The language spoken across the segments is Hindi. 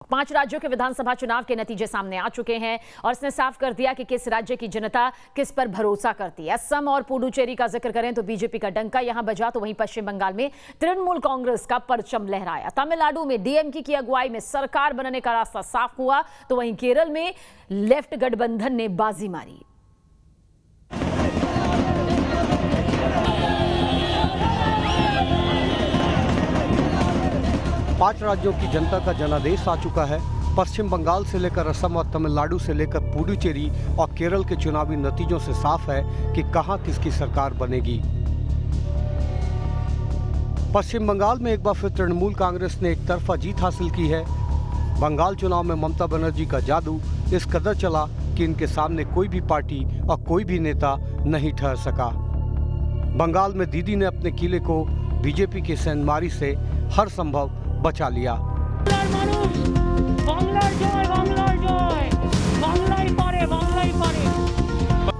5 राज्यों के विधानसभा चुनाव के नतीजे सामने आ चुके हैं और इसने साफ कर दिया कि किस राज्य की जनता किस पर भरोसा करती है। असम और पुडुचेरी का जिक्र करें तो बीजेपी का डंका यहां बजा, तो वहीं पश्चिम बंगाल में तृणमूल कांग्रेस का परचम लहराया। तमिलनाडु में डीएमके की अगुवाई में सरकार बनने का रास्ता साफ हुआ, तो वहीं केरल में लेफ्ट गठबंधन ने बाजी मारी। पांच राज्यों की जनता का जनादेश आ चुका है। पश्चिम बंगाल से लेकर असम और तमिलनाडु से लेकर पुडुचेरी और केरल के चुनावी नतीजों से साफ है कि कहां किसकी सरकार बनेगी। पश्चिम बंगाल में एक बार फिर तृणमूल कांग्रेस ने एक तरफा जीत हासिल की है। बंगाल चुनाव में ममता बनर्जी का जादू इस कदर चला कि इनके सामने कोई भी पार्टी और कोई भी नेता नहीं ठहर सका। बंगाल में दीदी ने अपने किले को बीजेपी की सेंधमारी से हर संभव बचा लिया।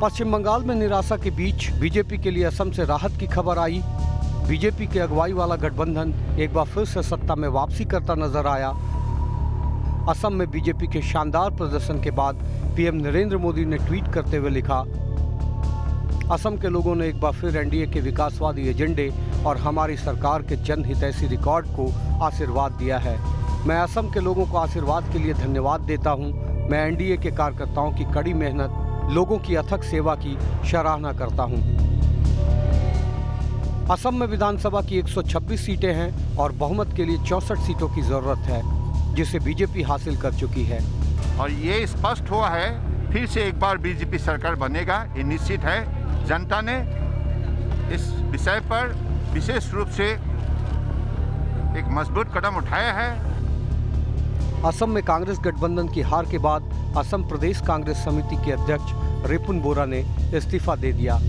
पश्चिम बंगाल में निराशा के बीच बीजेपी के लिए असम से राहत की खबर आई। बीजेपी के अगुवाई वाला गठबंधन एक बार फिर से सत्ता में वापसी करता नजर आया। असम में बीजेपी के शानदार प्रदर्शन के बाद पीएम नरेंद्र मोदी ने ट्वीट करते हुए लिखा, असम के लोगों ने एक बार फिर एनडीए के विकासवादी एजेंडे और हमारी सरकार के जनहितैषी रिकॉर्ड को आशीर्वाद दिया है। मैं असम के लोगों को आशीर्वाद के लिए धन्यवाद देता हूं। मैं एनडीए के कार्यकर्ताओं की कड़ी मेहनत, लोगों की अथक सेवा की सराहना करता हूं। असम में विधानसभा की 126 सीटें हैं और बहुमत के लिए 64 सीटों की जरूरत है, जिसे बीजेपी हासिल कर चुकी है। और ये स्पष्ट हुआ है फिर से एक बार बीजेपी सरकार बनेगा, ये निश्चित है। जनता ने इस विषय पर विशेष रूप से एक मजबूत कदम उठाया है। असम में कांग्रेस गठबंधन की हार के बाद असम प्रदेश कांग्रेस समिति के अध्यक्ष रिपुन बोरा ने इस्तीफा दे दिया।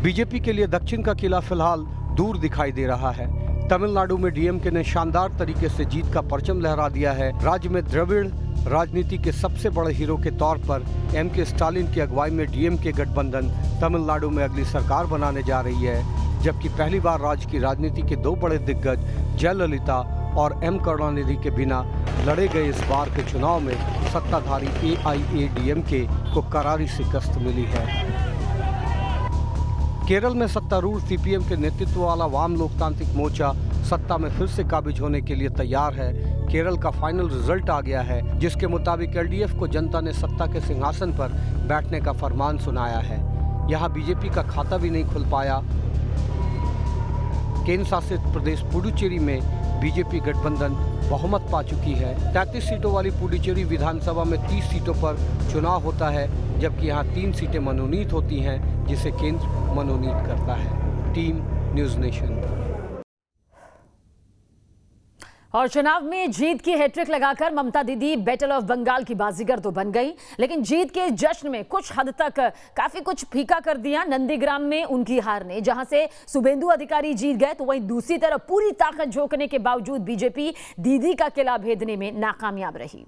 बीजेपी के लिए दक्षिण का किला फिलहाल दूर दिखाई दे रहा है। तमिलनाडु में डीएमके ने शानदार तरीके से जीत का परचम लहरा दिया है। राज्य में द्रविड़ राजनीति के सबसे बड़े हीरो के तौर पर एमके स्टालिन की अगुवाई में डीएमके गठबंधन तमिलनाडु में अगली सरकार बनाने जा रही है, जबकि पहली बार राज्य की राजनीति के दो बड़े दिग्गज जयललिता और एम करुणानिधि के बिना लड़े गए इस बार के चुनाव में सत्ताधारी एआईएडीएमके को करारी शिकस्त मिली है। केरल में सत्तारूढ़ सीपीएम के नेतृत्व वाला वाम लोकतांत्रिक मोर्चा सत्ता में फिर से काबिज होने के लिए तैयार है। केरल का फाइनल रिजल्ट आ गया है, जिसके मुताबिक एलडीएफ को जनता ने सत्ता के सिंहासन पर बैठने का फरमान सुनाया है। यहां बीजेपी का खाता भी नहीं खुल पाया। केंद्र शासित प्रदेश पुडुचेरी में बीजेपी गठबंधन बहुमत पा चुकी है। 33 सीटों वाली पुडुचेरी विधानसभा में 30 सीटों पर चुनाव होता है, जबकि यहाँ 3 सीटें मनोनीत होती हैं, जिसे केंद्र मनोनीत करता है। Team news nation. और चुनाव में जीत की हैट्रिक लगाकर ममता दीदी बैटल ऑफ बंगाल की बाजीगर तो बन गई, लेकिन जीत के जश्न में कुछ हद तक काफी कुछ फीका कर दिया नंदीग्राम में उनकी हार ने। जहां से शुभेंदु अधिकारी जीत गए, तो वहीं दूसरी तरफ पूरी ताकत झोंकने के बावजूद बीजेपी दीदी का किला भेदने में नाकामयाब रही।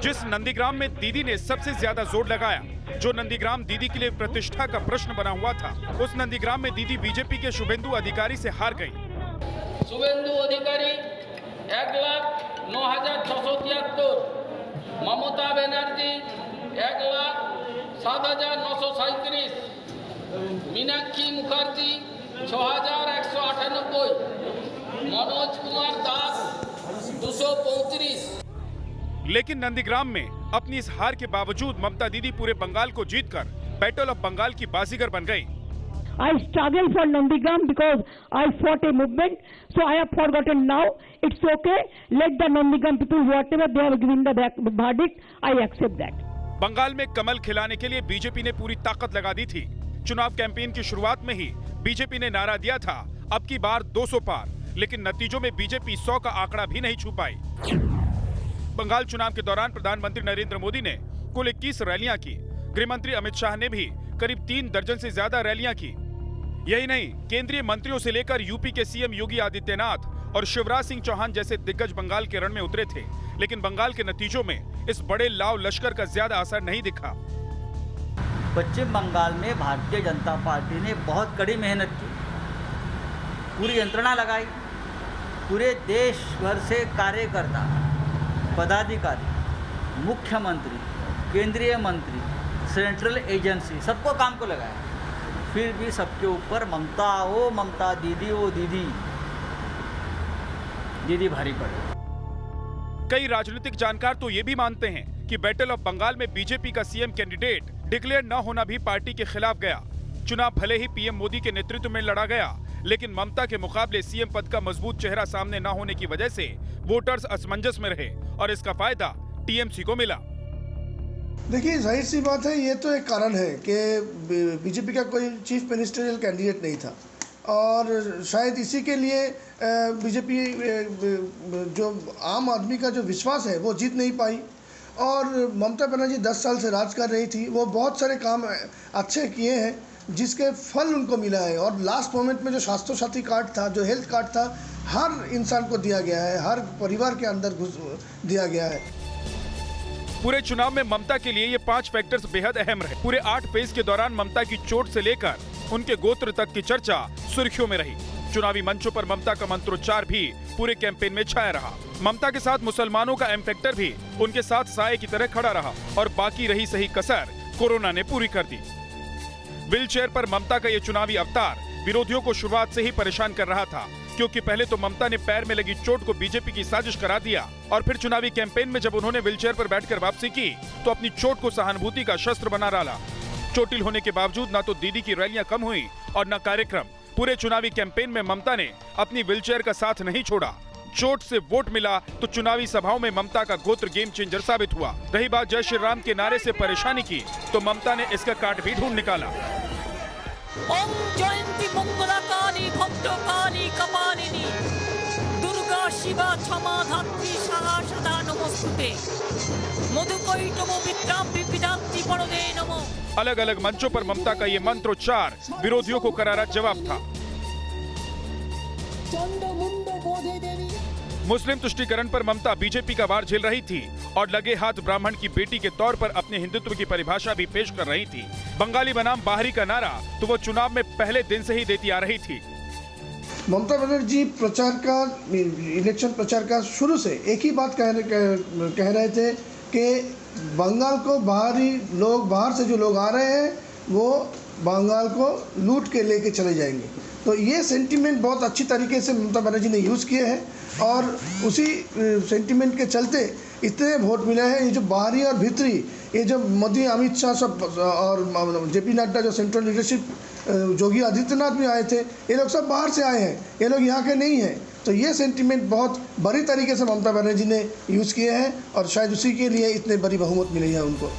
जिस नंदीग्राम में दीदी ने सबसे ज्यादा जोर लगाया, जो नंदीग्राम दीदी के लिए प्रतिष्ठा का प्रश्न बना हुआ था, उस नंदीग्राम में दीदी बीजेपी के शुभेंदु अधिकारी से हार गई। शुभेंदु अधिकारी 1,09,673, ममता बनर्जी 1,07,937, मीनाक्षी मुखर्जी 6,198, मनोज कुमार दास 235। लेकिन नंदीग्राम में अपनी इस हार के बावजूद ममता दीदी पूरे बंगाल को जीतकर बैटल ऑफ बंगाल की बाजीगर बन गई। I struggled for Nandigram because I fought a movement, so I have forgotten now. It's okay. Let the Nandigram people, whatever they have given the verdict, I accept that. Bengal में कमल खिलाने के लिए बीजेपी ने पूरी ताकत लगा दी थी। चुनाव कैंपेन की शुरुआत में ही बीजेपी ने नारा दिया था, अब की बार 200 पार, लेकिन नतीजों में बीजेपी 100 का आंकड़ा भी नहीं छू पाई। बंगाल चुनाव के दौरान प्रधानमंत्री नरेंद्र मोदी ने कुल 21 रैलियां की। गृह मंत्री अमित शाह ने भी करीब 3 दर्जन से ज्यादा रैलियां की। यही नहीं, केंद्रीय मंत्रियों से लेकर यूपी के सीएम योगी आदित्यनाथ और शिवराज सिंह चौहान जैसे दिग्गज बंगाल के रण में उतरे थे, लेकिन बंगाल के नतीजों में इस बड़े लाव लश्कर का ज्यादा असर नहीं दिखा। पश्चिम बंगाल में भारतीय जनता पार्टी ने बहुत कड़ी मेहनत की, पूरी यंत्रणा लगाई। पूरे देश भर से कार्यकर्ता, पदाधिकारी, मुख्यमंत्री, केंद्रीय मंत्री, सेंट्रल एजेंसी सबको काम को लगाया। फिर भी सबके ऊपर ममता, ओ ममता दीदी, ओ दीदी, दीदी भारी पड़ी। कई राजनीतिक जानकार तो ये भी मानते हैं कि बैटल ऑफ बंगाल में बीजेपी का सीएम कैंडिडेट डिक्लेयर न होना भी पार्टी के खिलाफ गया। चुनाव भले ही पीएम मोदी के नेतृत्व में लड़ा गया, लेकिन ममता के मुकाबले सीएम पद का मजबूत चेहरा सामने न होने की वजह से वोटर्स असमंजस में रहे और इसका फायदा टीएमसी को मिला। देखिए, जाहिर सी बात है, ये तो एक कारण है कि बीजेपी का कोई चीफ मिनिस्टरियल कैंडिडेट नहीं था और शायद इसी के लिए बीजेपी जो आम आदमी का जो विश्वास है वो जीत नहीं पाई। और ममता बनर्जी 10 साल से राज कर रही थी, वो बहुत सारे काम अच्छे किए हैं जिसके फल उनको मिला है। और लास्ट मोमेंट में जो स्वास्थ्य साथी कार्ड था, जो हेल्थ कार्ड था, हर इंसान को दिया गया है, हर परिवार के अंदर दिया गया है। पूरे चुनाव में ममता के लिए ये 5 फैक्टर्स बेहद अहम रहे। पूरे 8 फेज के दौरान ममता की चोट से लेकर उनके गोत्र तक की चर्चा सुर्खियों में रही। चुनावी मंचों पर ममता का मंत्रोच्चार भी पूरे कैंपेन में छाया रहा। ममता के साथ मुसलमानों का एम फैक्टर भी उनके साथ साए की तरह खड़ा रहा और बाकी रही सही कसर कोरोना ने पूरी कर दी। व्हीलचेयर पर ममता का ये चुनावी अवतार विरोधियों को शुरुआत से ही परेशान कर रहा था, क्योंकि पहले तो ममता ने पैर में लगी चोट को बीजेपी की साजिश करार दिया और फिर चुनावी कैंपेन में जब उन्होंने व्हीलचेयर पर बैठकर वापसी की तो अपनी चोट को सहानुभूति का शस्त्र बना डाला। चोटिल होने के बावजूद न तो दीदी की रैलियां कम हुई और न कार्यक्रम। पूरे चुनावी कैंपेन में ममता ने अपनी व्हीलचेयर का साथ नहीं छोड़ा। चोट से वोट मिला तो चुनावी सभाओं में ममता का गोत्र गेम चेंजर साबित हुआ। रही बात जय श्री राम के नारे से परेशानी की तो ममता ने इसका काट भी ढूंढ निकाला। ओम जयंती मंगलाकाली भक्तकाली कपालिनी दुर्गा शिवा क्षमा धात्री सदा सदा नमोस्तुते मधुकैटमो विद्यां विविधांति परदे नमो। अलग अलग मंचों पर ममता का ये मंत्रोच्चार विरोधियों को करारा जवाब था। मुस्लिम तुष्टीकरण पर ममता बीजेपी का वार झेल रही थी और लगे हाथ ब्राह्मण की बेटी के तौर पर अपने हिंदुत्व की परिभाषा भी पेश कर रही थी। बंगाली बनाम बाहरी का नारा तो वो चुनाव में पहले दिन से ही देती आ रही थी। ममता बनर्जी प्रचार का, इलेक्शन प्रचार का शुरू से एक ही बात कह रहे थे कि बंगाल को बाहर से जो लोग आ रहे हैं वो बंगाल को लूट के लेके चले जाएंगे। तो ये सेंटीमेंट बहुत अच्छी तरीके से ममता बनर्जी ने यूज़ किए हैं और उसी सेंटीमेंट के चलते इतने वोट मिले हैं। ये जो बाहरी और भीतरी, ये जो मोदी, अमित शाह सब और जेपी नड्डा, जो सेंट्रल लीडरशिप, योगी आदित्यनाथ भी आए थे, ये लोग सब बाहर से आए हैं, ये लोग यहाँ के नहीं हैं। तो ये सेंटीमेंट बहुत बड़ी तरीके से ममता बनर्जी ने यूज़ किए हैं और शायद उसी के लिए इतनी बड़ी बहुमत मिली है उनको।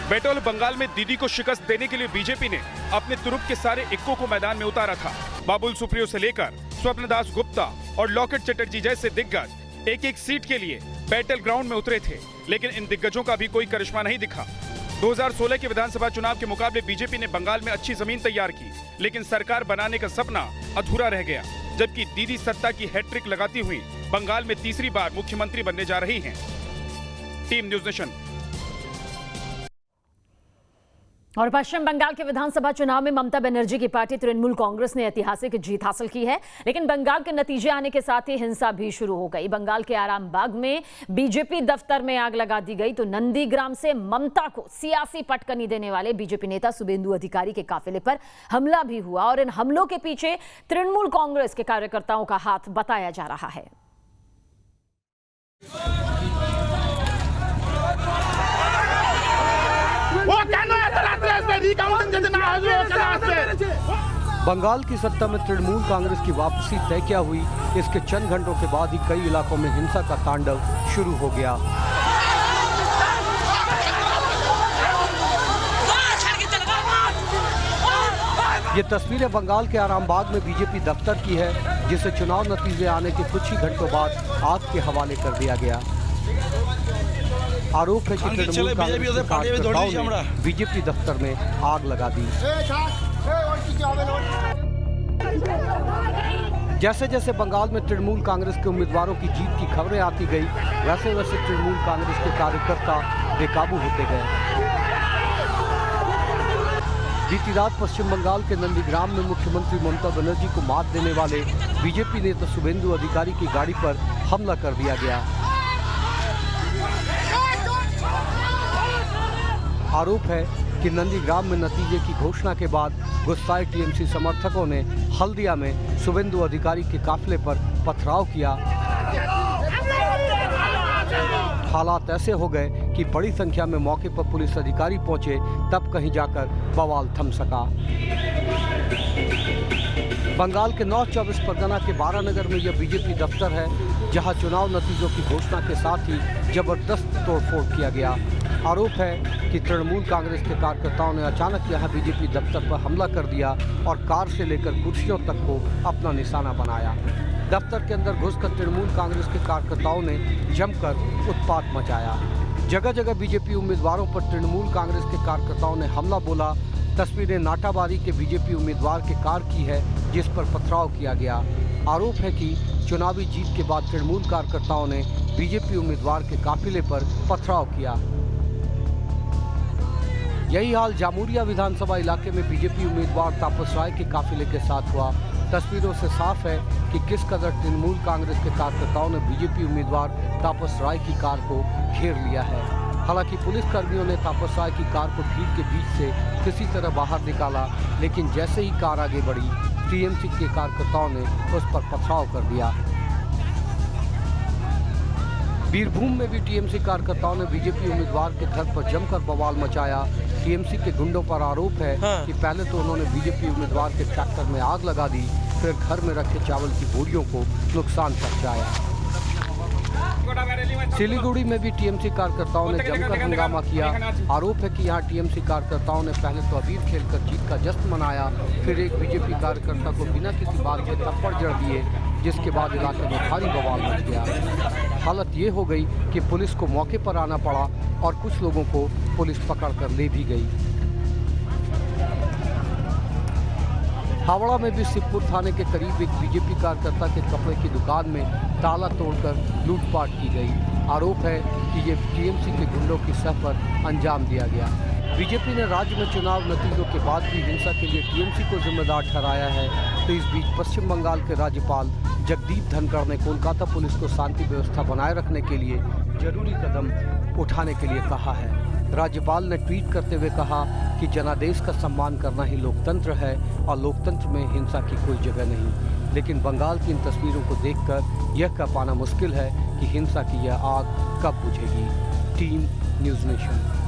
बैटल ऑफ बंगाल में दीदी को शिकस्त देने के लिए बीजेपी ने अपने तुरुप के सारे इक्कों को मैदान में उतारा था। बाबुल सुप्रियो से लेकर स्वप्नदास गुप्ता और लॉकेट चटर्जी जैसे दिग्गज एक एक सीट के लिए बैटल ग्राउंड में उतरे थे, लेकिन इन दिग्गजों का भी कोई करिश्मा नहीं दिखा। 2016 के विधानसभा चुनाव के मुकाबले बीजेपी ने बंगाल में अच्छी जमीन तैयार की, लेकिन सरकार बनाने का सपना अधूरा रह गया। जबकि दीदी सत्ता की हैट्रिक लगाती हुई बंगाल में तीसरी बार मुख्यमंत्री बनने जा रही हैं। Team news nation. और पश्चिम बंगाल के विधानसभा चुनाव में ममता बनर्जी की पार्टी तृणमूल कांग्रेस ने ऐतिहासिक जीत हासिल की है, लेकिन बंगाल के नतीजे आने के साथ ही हिंसा भी शुरू हो गई। बंगाल के आरामबाग में बीजेपी दफ्तर में आग लगा दी गई तो नंदीग्राम से ममता को सियासी पटकनी देने वाले बीजेपी नेता शुभेंदु अधिकारी के काफिले पर हमला भी हुआ और इन हमलों के पीछे तृणमूल कांग्रेस के कार्यकर्ताओं का हाथ बताया जा रहा है। बंगाल की सत्ता में तृणमूल कांग्रेस की वापसी तय क्या हुई, इसके चंद घंटों के बाद ही कई इलाकों में हिंसा का तांडव शुरू हो गया। ये तस्वीरें बंगाल के आरामबाग में बीजेपी दफ्तर की है, जिसे चुनाव नतीजे आने के कुछ ही घंटों बाद आग के हवाले कर दिया गया। आरोप है कि तृणमूल कांग्रेस के कार्यकर्ताओं ने बीजेपी दफ्तर में आग लगा दी। जैसे जैसे बंगाल में तृणमूल कांग्रेस के उम्मीदवारों की जीत की खबरें आती गई, वैसे वैसे तृणमूल कांग्रेस के कार्यकर्ता बेकाबू होते गए। बीती रात पश्चिम बंगाल के नंदीग्राम में मुख्यमंत्री ममता बनर्जी को मात देने वाले बीजेपी नेता शुभेंदु अधिकारी की गाड़ी पर हमला कर दिया गया। आरोप है कि नंदीग्राम में नतीजे की घोषणा के बाद गुस्साए टीएमसी समर्थकों ने हल्दिया में शुभेंदु अधिकारी के काफिले पर पथराव किया। हालात ऐसे हो गए कि बड़ी संख्या में मौके पर पुलिस अधिकारी पहुंचे, तब कहीं जाकर बवाल थम सका। बंगाल के नॉर्थ 24 परगना के बारानगर में यह बीजेपी दफ्तर है, जहां चुनाव नतीजों की घोषणा के साथ ही जबरदस्त तोड़फोड़ किया गया। आरोप है कि तृणमूल कांग्रेस के कार्यकर्ताओं ने अचानक यहां बीजेपी दफ्तर पर हमला कर दिया और कार से लेकर कुर्सियों तक को अपना निशाना बनाया। दफ्तर के अंदर घुसकर तृणमूल कांग्रेस के कार्यकर्ताओं ने जमकर उत्पात मचाया। जगह जगह बीजेपी उम्मीदवारों पर तृणमूल कांग्रेस के कार्यकर्ताओं ने हमला बोला। तस्वीरें नाटाबारी के बीजेपी उम्मीदवार के कार की है, जिस पर पथराव किया गया। आरोप है कि चुनावी जीत के बाद तृणमूल कार्यकर्ताओं ने बीजेपी उम्मीदवार के काफिले पर पथराव किया। यही हाल जामुरिया विधानसभा इलाके में बीजेपी उम्मीदवार तापस राय के काफिले के साथ हुआ। तस्वीरों से साफ है कि किस कदर तृणमूल कांग्रेस के कार्यकर्ताओं ने बीजेपी उम्मीदवार तापस राय की कार को घेर लिया है। हालांकि पुलिस कर्मियों ने तापस राय की कार को भीड़ के बीच से किसी तरह बाहर निकाला, लेकिन जैसे ही कार आगे बढ़ी, टीएमसी के कार्यकर्ताओं ने उस पर पथराव कर दिया। बीरभूम में भी टीएमसी कार्यकर्ताओं ने बीजेपी उम्मीदवार के घर पर जमकर बवाल मचाया। टीएमसी के गुंडों पर आरोप है कि पहले तो उन्होंने बीजेपी उम्मीदवार के ट्रैक्टर में आग लगा दी, फिर घर में रखे चावल की बोरियों को नुकसान पहुंचाया। सिलीगुड़ी में भी टीएमसी कार्यकर्ताओं ने जमकर हंगामा किया। आरोप है कि यहां टीएमसी कार्यकर्ताओं ने पहले तो अबीर खेलकर जीत का जश्न मनाया, फिर एक बीजेपी कार्यकर्ता को बिना किसी बात के थप्पड़ जड़ दिए, जिसके बाद इलाके में भारी बवाल मच गया। हालत ये हो गई कि पुलिस को मौके पर आना पड़ा और कुछ लोगों को पुलिस पकड़ कर ले भी गई। हावड़ा में भी शिवपुर थाने के करीब एक बीजेपी कार्यकर्ता के कपड़े की दुकान में ताला तोड़कर लूटपाट की गई। आरोप है कि ये टीएमसी के गुंडों की सह पर अंजाम दिया गया। बीजेपी ने राज्य में चुनाव नतीजों के बाद भी हिंसा के लिए टीएमसी को जिम्मेदार ठहराया है। तो इस बीच पश्चिम बंगाल के राज्यपाल जगदीप धनखड़ ने कोलकाता पुलिस को शांति व्यवस्था बनाए रखने के लिए जरूरी कदम उठाने के लिए कहा है। राज्यपाल ने ट्वीट करते हुए कहा कि जनादेश का सम्मान करना ही लोकतंत्र है और लोकतंत्र में हिंसा की कोई जगह नहीं। लेकिन बंगाल की इन तस्वीरों को देखकर यह कह पाना मुश्किल है कि हिंसा की यह आग कब बुझेगी। Team news nation.